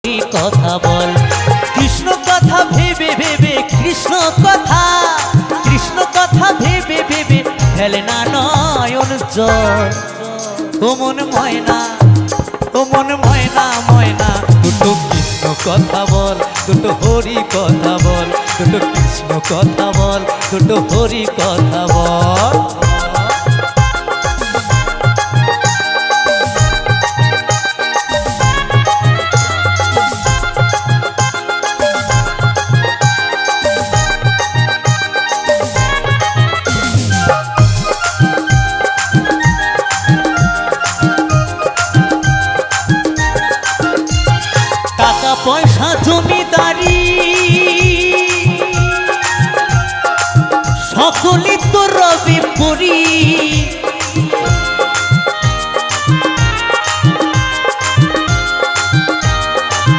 কথা বল কৃষ্ণ কথা ভেবে ভেবে কৃষ্ণ কথা ভেবে ভেবে ফেলে না নয়ন জল। ও মন ময়না ময়না দুটো কৃষ্ণ কথা বল, দুটো হরি কথা বল, দুটো কৃষ্ণ কথা বল, দুটো হরি কথা বল। টাকা পয়সা জমিদারি